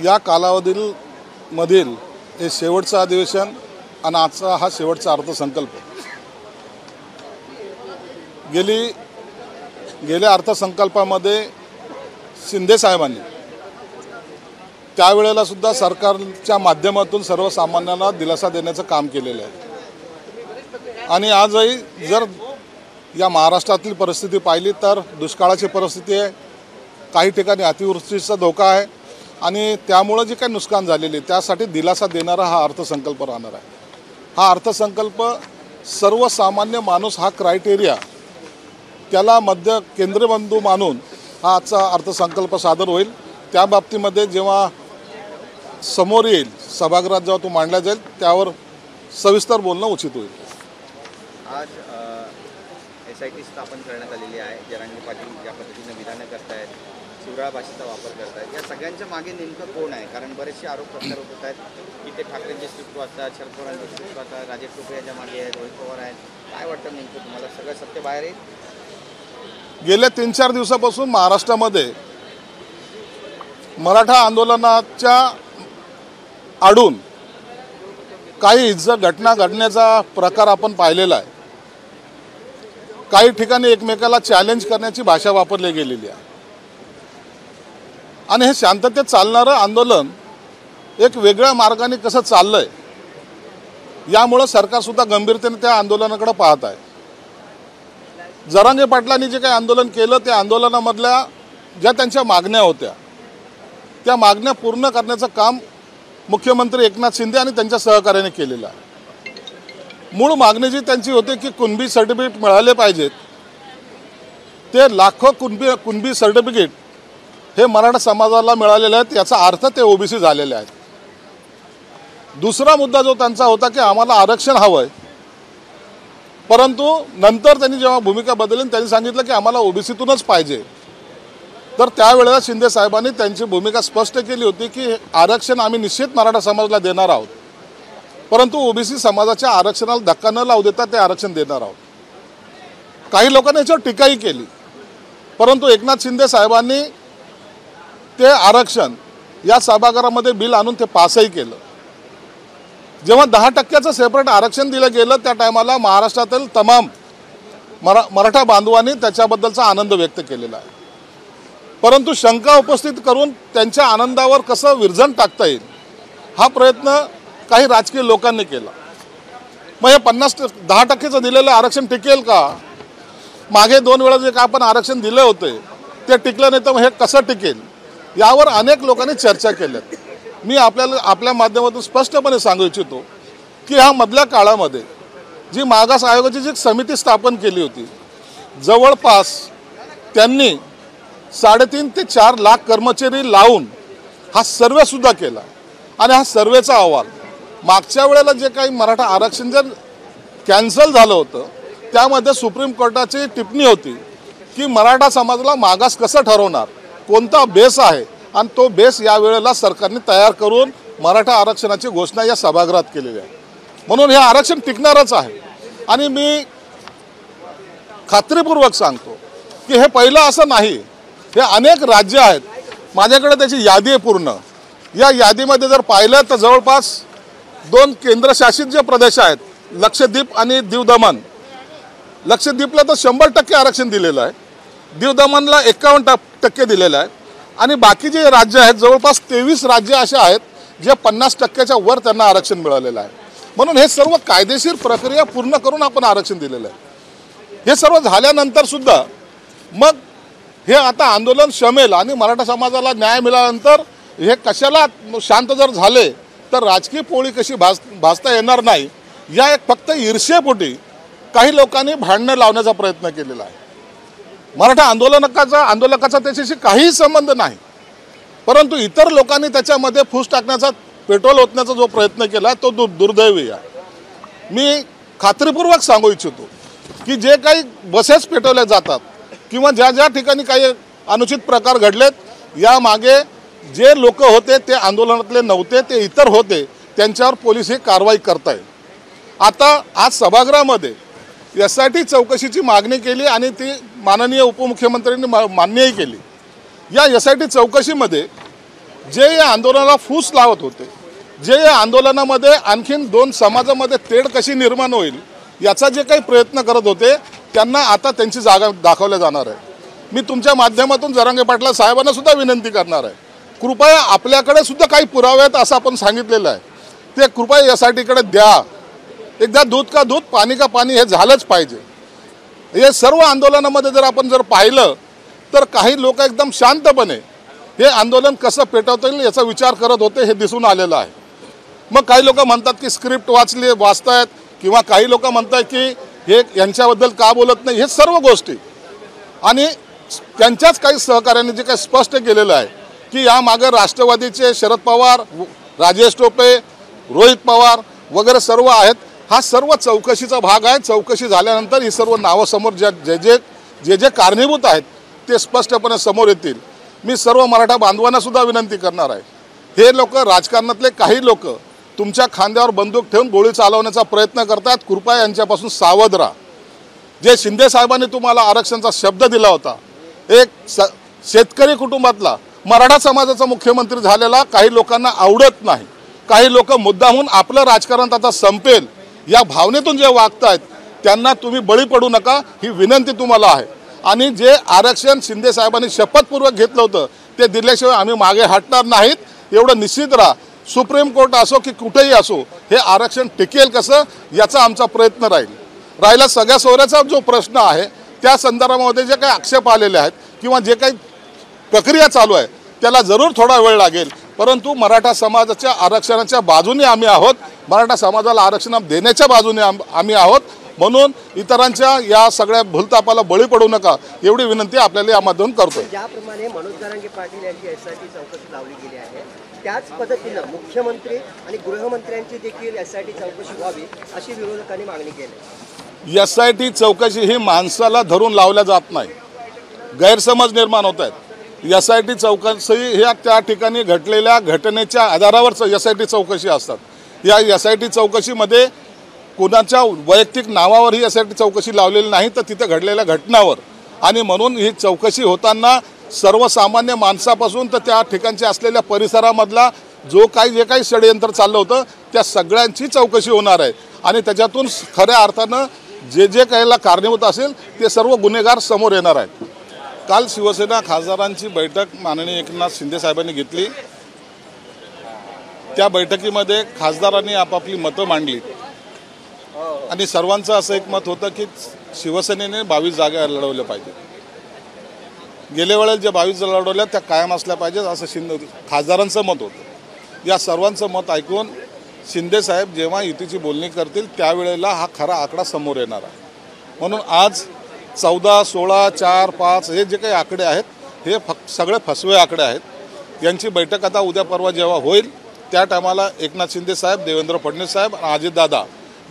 या कालावधीमधील हे शेवटचं अधिवेशन आणि आजचा हा शेवटचा अर्थसंकल्प। गेल्या अर्थसंकल्पामध्ये शिंदे साहेबांनी त्यावेळेला सुद्धा सरकारच्या माध्यमातून सर्वसामान्यांना दिलासा देण्याचं काम केलेलं आहे। आणि आजही जर या महाराष्ट्रातील परिस्थिती पाहिली तर दुष्काळाची परिस्थिती आहे, काही ठिकाणी अतिवृष्टीचा धोका आहे आणि त्यामुळे जे काही नुकसान झालेले त्यासाठी दिलासा देणारा हा अर्थसंकल्प राहणार आहे। हा अर्थसंकल्प सर्वसामान्य माणूस हा क्रायटेरिया त्याला मध्य केंद्रबिंदू मानून हा आजचा अर्थसंकल्प सादर होईल। त्या बाबतीमध्ये जेव्हा समोर येईल सभागृहात जेव्हा तो मांडला जाईल त्यावर सविस्तर बोलणं उचित होईल। आज SIT स्थापन करण्यात आलेली आहे। जरांगे पाटील ज्या पद्धतीने विधानं करतायत, शिवराळ भाषेचा वापर करतायत, या सगळ्यांच्या मागे नेमकं कोण आहे? कारण बरेचसे आरोप प्रत्यारोप होत आहेत की ते ठाकरेंचे स्थित्व असतात, शरद पवारांचे स्थित्व असतात, राजेश टोपे याच्या मागे आहेत, रोहित पवार आहेत। काय वाटतं नेमकं तुम्हाला, सगळं सत्य बाहेर येईल? गेल्या 3-4 दिवसापासून महाराष्ट्रामध्ये मराठा आंदोलनाच्या आडून काही हिंसक घटना घडण्याचा प्रकार आपण पाहिलेला आहे। काही ठिकाणी एकमेकाला चॅलेंज करण्याची भाषा वापरली गेलेली आहे आणि हे शांततेत चालणारं आंदोलन एक वेगळ्या मार्गाने कसं चाललंय यामुळे सरकार सुद्धा गंभीरतेने त्या आंदोलनाकडे पाहत आहे। जरांगे पाटलांनी जे काही आंदोलन केलं त्या आंदोलनामधल्या ज्या त्यांच्या मागण्या होत्या त्या मागण्या पूर्ण करण्याचं काम मुख्यमंत्री एकनाथ शिंदे आणि त्यांच्या सहकार्याने केलेलं आहे। मूळ मागणी जी त्यांची होती की कुणबी सर्टिफिकेट मिळाले पाहिजेत, ते लाखो कुणबी सर्टिफिकेट हे मराठा समाजाला मिळालेले आहेत, याचा अर्थ ते OBC झालेले आहेत। दुसरा मुद्दा जो त्यांचा होता की आम्हाला आरक्षण हवं आहे, परंतु नंतर त्यांनी जेव्हा भूमिका बदलली त्यांनी सांगितलं की आम्हाला OBCतूनच पाहिजे। तर त्यावेळेला शिंदे साहेबांनी त्यांची भूमिका स्पष्ट केली होती की आरक्षण आम्ही निश्चित मराठा समाजाला देणार आहोत, परंतु OBC समाजाच्या आरक्षणाला धक्का न लावू देता ते आरक्षण देणार आहोत। काही लोकांनी याच्यावर टीकाही केली, परंतु एकनाथ शिंदे साहेबांनी ते आरक्षण या सभागृहामध्ये बिल आणून ते पासही केलं। जेव्हा 10% सेपरेट आरक्षण दिलं गेलं त्या टायमाला महाराष्ट्रातील तमाम मराठा बांधवांनी त्याच्याबद्दलचा आनंद व्यक्त केलेला आहे, परंतु शंका उपस्थित करून त्यांच्या आनंदावर कसं विरजण टाकता येईल हा प्रयत्न काही राजकीय लोकांनी केला। मग हे 10%चं दिलेलं आरक्षण टिकेल का? मागे 2 वेळा जे काय आपण आरक्षण दिले होते ते टिकलं नाही तर हे कसं टिकेल यावर अनेक लोकांनी चर्चा केल्या। मी आपल्या माध्यमातून स्पष्टपणे सांगू इच्छितो की ह्या मधल्या काळामध्ये जी मागास आयोगाची जी समिती स्थापन केली होती, जवळपास त्यांनी 3.5 ते 4 लाख कर्मचारी लावून हा सर्वे सुद्धा केला आणि हा सर्वेचा अहवाल मागच्या वेळेला जे काही मराठा आरक्षण जर कॅन्सल झालं होतं त्यामध्ये सुप्रीम कोर्टाची टिप्पणी होती की मराठा समाजाला मागास कसं ठरवणार, कोणता बेस आहे, आणि तो बेस यावेळेला सरकारने तयार करून मराठा आरक्षणाची घोषणा या सभागृहात केलेली आहे। म्हणून हे आरक्षण टिकणारच आहे आणि मी खात्रीपूर्वक सांगतो की हे पहिलं असं नाही, हे अनेक राज्य आहेत, माझ्याकडे त्याची यादी आहे पूर्ण। या यादीमध्ये जर पाहिलं तर जवळपास 2 केंद्रशासित जे प्रदेश आहेत, लक्षद्वीप आणि दीव दमण, लक्षद्वीपला तर 100% आरक्षण दिलेलं आहे, दीव दमणला 51% दिलेलं आहे आणि बाकी जे राज्य आहेत जवळपास 23 राज्य असे आहेत जे 50%च्या वर त्यांना आरक्षण मिळालेलं आहे। म्हणून हे सर्व कायदेशीर प्रक्रिया पूर्ण करून आपण आरक्षण दिलेलं आहे। हे सर्व झाल्यानंतर सुद्धा मग हे आता आंदोलन शमेल आणि मराठा समाजाला न्याय मिळाल्यानंतर हे कशाला शांत जर झाले तर राजकीय पोळी कशी भासता येणार नाही या एक फक्त ईर्ष्येपोटी काही लोकांनी भांडणं लावण्याचा प्रयत्न केलेला आहे। मराठा आंदोलकाचा त्याच्याशी काहीही संबंध नाही, परंतु इतर लोकांनी त्याच्यामध्ये फूस टाकण्याचा, पेट्रोल ओतण्याचा जो प्रयत्न केला तो दुर्दैवी आहे। मी खात्रीपूर्वक सांगू इच्छितो की जे काही बसेस पेटवल्या जातात किंवा ज्या ठिकाणी काही अनुचित प्रकार घडलेत यामागे जे लोक होते ते आंदोलनातले नव्हते, ते इतर होते, त्यांच्यावर पोलीस ही कारवाई करतायत। आता आज सभागृहामध्ये SIT चौकशीची मागणी केली आणि ती माननीय उपमुख्यमंत्र्यांनी मान्यही केली। या SIT चौकशीमध्ये जे या आंदोलनाला फूस लावत होते, जे या आंदोलनामध्ये आणखीन दोन समाजामध्ये तेढ कशी निर्माण होईल याचा जे काही प्रयत्न करत होते त्यांना आता त्यांची जागा दाखवल्या जाणार आहे. मी तुमच्या माध्यमातून जरांगे पाटील साहेबांना सुद्धा विनंती करणार आहे, कृपया आपल्याकडे सुद्धा काही पुरावे आहेत असं आपण सांगितलेलं आहे, ते कृपया SITकडे द्या. एकदा दूध का दूध पाणी का पाणी हे झालंच पाहिजे. हे सर्व आंदोलनामध्ये जर आपण पाहिलं तर काही लोक एकदम शांतपणे हे आंदोलन कसं पेटवता येईल याचा विचार करत होते, हे दिसून आलेलं आहे. मग काही लोक म्हणतात की स्क्रिप्ट वाचतायत किंवा काही लोक म्हणतात की हे यांच्याबद्दल का बोलत नाही, हे सर्व गोष्टी आणि त्यांच्याच काही सहकार्याने जे काही स्पष्ट केलेलं आहे की यामागे राष्ट्रवादीचे शरद पवार, राजेश टोपे, रोहित पवार वगैरे सर्व आहेत. हा सर्व चौकशीचा भाग आहे. चौकशी झाल्यानंतर ही सर्व नावं समोर जे कारणीभूत आहेत ते स्पष्टपणे समोर येतील. मी सर्व मराठा बांधवांना सुद्धा विनंती करणार आहे, हे लोक राजकारणातले काही लोक तुमच्या खांद्यावर बंदूक ठेवून गोळी चालवण्याचा प्रयत्न करतात. कृपया यांच्यापासून सावध राहा. जे शिंदे साहेबांनी तुम्हाला आरक्षणाचा शब्द दिला होता, एक शेतकरी कुटुंबातला मराठा समाजाचा मुख्यमंत्री झालेला काही लोकांना आवडत नाही. काही लोक मुद्दामून आपलं राजकारण आता संपेल या भावनेतून जे वागतायत त्यांना तुम्ही बळी पडू नका, ही विनंती तुम्हाला आहे. आणि जे आरक्षण शिंदे साहेबांनी शपथपूर्वक घेतलं होतं ते दिल्याशिवाय आम्ही मागे हटणार नाहीत, एवढं निश्चित राहा. सुप्रीम कोर्ट असो की कुठेही असो हे आरक्षण टिकेल कसं याचा आमचा प्रयत्न राहील. राहिला सगळ्या सोयऱ्याचा जो प्रश्न आहे त्या संदर्भामध्ये जे काही आक्षेप आलेले आहेत किंवा जे काही प्रक्रिया चालू आहे त्याला जरूर थोडा वेळ लागेल, परंतु मराठा समाजाच्या आरक्षणाच्या बाजूने आम्ही आहोत. मराठा समाजाला आरक्षण देण्याच्या बाजूने आम्ही आहोत. म्हणून इतरांच्या या सगळ्या भूलतापाला बळी पडू नका एवढी विनंती आपल्याला यामधून करतो. ज्याप्रमाणे मनोज जरांगे पाटील यांची SIT चौकशी लावली गेली आहे त्याच पद्धतीनं मुख्यमंत्री आणि गृहमंत्र्यांची देखील SIT चौकशी व्हावी अशी विरोधकांनी मागणी केली. SIT चौकशी ही माणसाला धरून लावल्या जात नाही, गैरसमज निर्माण होत आहेत. SIT चौकशी ह्या त्या ठिकाणी घडलेल्या घटनेच्या आधारावर SIT चौकशी असतात. या SIT चौकशीमध्ये कुणाच्या वैयक्तिक नावावर ही SIT चौकशी लावलेली नाही, तर तिथे घडलेल्या घटनावर. आणि म्हणून ही चौकशी होताना सर्वसामान्य माणसापासून तर त्या ठिकाणच्या असलेल्या परिसरामधला जे काही षडयंत्र चाललं होतं त्या सगळ्यांची चौकशी होणार आहे. आणि त्याच्यातून खऱ्या अर्थानं जे काहीला कारणीभूत असेल ते सर्व गुन्हेगार समोर येणार आहेत. काल शिवसेना खासदारांची बैठक माननीय एकनाथ शिंदे साहेबांनी घेतली. त्या बैठकीमध्ये खासदारांनी आपापली मतं मांडली आणि सर्वांचं असं एक मत होतं की शिवसेनेने 22 जागा लढवल्या पाहिजे. गेल्या वेळेला ज्या 22 लढवल्या त्या कायम असल्या पाहिजेत असं खासदारांचं मत होतं. या सर्वांचं मत ऐकून शिंदे साहेब जेव्हा युतीची बोलणी करतील त्यावेळेला हा खरा आकडा समोर येणार आहे. म्हणून आज 14, 16, 4, 5 हे जे काही आकडे आहेत हे सगळे फसवे आकडे आहेत. यांची बैठक आता उद्या परवा जेव्हा होईल त्या टायमाला एकनाथ शिंदे साहेब, देवेंद्र फडणवीस साहेब आणि अजितदादा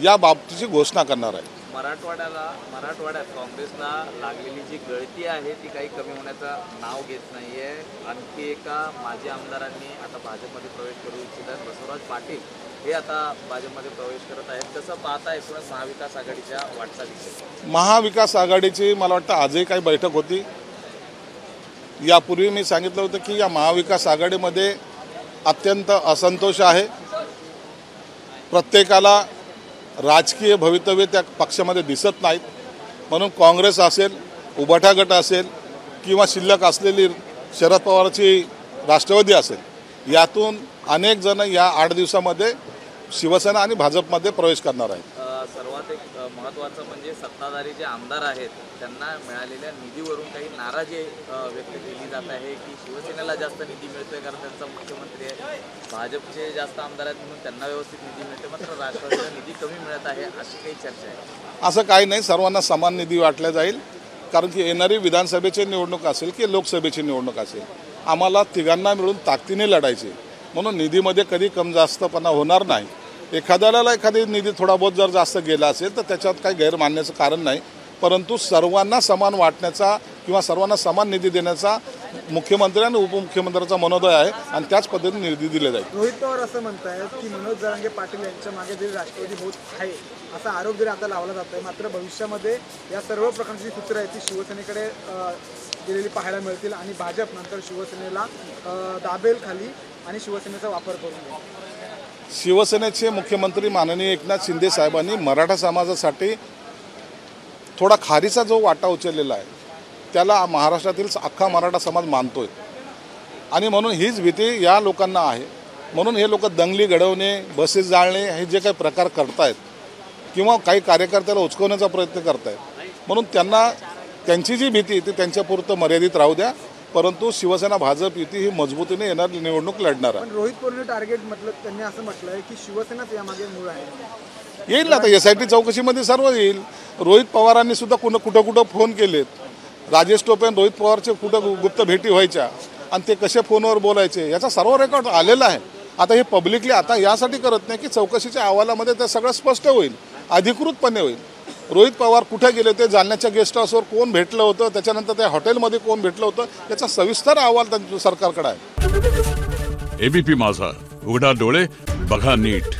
या बाबतीची घोषणा करणार आहे. मराठवाड्यात काँग्रेसला लागलेली जी गळती आहे ती काही कमी होण्याचं नाव घेत नाही आहे. आणखी एका माजी आमदारांनी आता भाजपमध्ये प्रवेश करू इच्छित आहेत. बसवराज पाटील हे आता भाजपमध्ये प्रवेश करत आहेत. कसं पाहता एकूणच महाविकास आघाडीच्या वाटचालीचे? महाविकास आघाडीची मला वाटतं आजही काही बैठक होती. यापूर्वी मी सांगितलं होतं की या महाविकास आघाडीमध्ये अत्यंत असंतोष आहे. प्रत्येकाला राजकीय भवितव्य त्या पक्षामध्ये दिसत नाहीत. म्हणून काँग्रेस असेल, उभाटा गट असेल किंवा शिल्लक असलेली शरद पवारची राष्ट्रवादी असेल, यातून अनेक जण या 8 दिवसामध्ये शिवसेना आणि भाजपमध्ये प्रवेश करणार आहेत. सर्वात एक महत्त्वाचं म्हणजे सत्ताधारी जे आमदार आहेत त्यांना मिळालेल्या निधीवरून काही नाराजी व्यक्त केली जात आहे की शिवसेनेला जास्त निधी मिळतोय कारण त्यांचा मुख्यमंत्री आहे, भाजपचे जास्त आमदार आहेत म्हणून त्यांना व्यवस्थित निधी मिळते, मात्र राष्ट्रवादीला निधी कमी मिळत आहे अशी काही चर्चा आहे. असं काही नाही, सर्वांना समान निधी वाटला जाईल. कारण की येणारी विधानसभेची निवडणूक असेल की लोकसभेची निवडणूक असेल, आम्हाला तिघांना मिळून ताकदीने लढायची. म्हणून निधीमध्ये कधी कम जास्तपणा होणार नाही. एखाद्याला एखादी निधी थोडा बहुत जर जास्त गेला असेल तर त्याच्यात काही गैर मानण्याचं कारण नाही, परंतु सर्वांना समान वाटण्याचा किंवा सर्वांना समान निधी देण्याचा मुख्यमंत्री आणि उपमुख्यमंत्र्यांचा मनोदय आहे आणि त्याच पद्धतीने निधी दिले जाईल. रोहित पवार असं म्हणतायत की मनोज जरांगे पाटील यांच्या मागे जरी राष्ट्रवादी होत आहे असा आरोप जरी आता लावला जात आहे, मात्र भविष्यामध्ये या सर्व प्रकारची जी सूत्र आहेत ती शिवसेनेकडे गेलेली पाहायला मिळतील आणि भाजप नंतर शिवसेनेला दाबेल खाली आणि शिवसेनेचा वापर करून घेईल. शिवसेनेचे मुख्यमंत्री माननीय एकनाथ शिंदे साहेबांनी मराठा समाजासाठी थोडा खारीचा जो वाटा उचललेला आहे त्याला महाराष्ट्रातील अख्खा मराठा समाज मानतोय आणि म्हणून हीच भीती या लोकांना आहे. म्हणून हे लोक दंगली घडवणे, बसेस जाळणे हे जे काही प्रकार करतायत किंवा काही कार्यकर्त्याला उचकवण्याचा प्रयत्न करतायत, म्हणून त्यांची जी भीती ती त्यांच्यापुरतं मर्यादित राहू द्या. परंतु शिवसेना भाजप युती ही मजबूतीने येणार निवडणूक लढणार आहे. पण रोहित पवारांनी टार्गेट म्हटलं, त्यांनी असं म्हटलं आहे की शिवसेनाच यामागे मूळ आहे. येईल ना, आता SIT चौकशीमध्ये सर्व येईल. रोहित पवारांनी सुद्धा कुठं कुठं फोन केलेत. राजेश टोपे आणि रोहित पवारचे कुठं गुप्त भेटी व्हायच्या आणि ते कसे फोनवर बोलायचे याचा सर्व रेकॉर्ड आलेला आहे. आता हे पब्लिकली आता यासाठी करत नाही की चौकशीच्या अहवालामध्ये ते सगळं स्पष्ट होईल, अधिकृतपणे होईल. रोहित पवार कुठे गेले होते, जालन्याच्या गेस्ट हाऊसवर कोण भेटलं होतं, त्याच्यानंतर त्या हॉटेलमध्ये कोण भेटलं होतं याचा सविस्तर अहवाल त्यांच्या सरकारकडे आहे. ABP माझा, उघडा डोळे बघा नीट.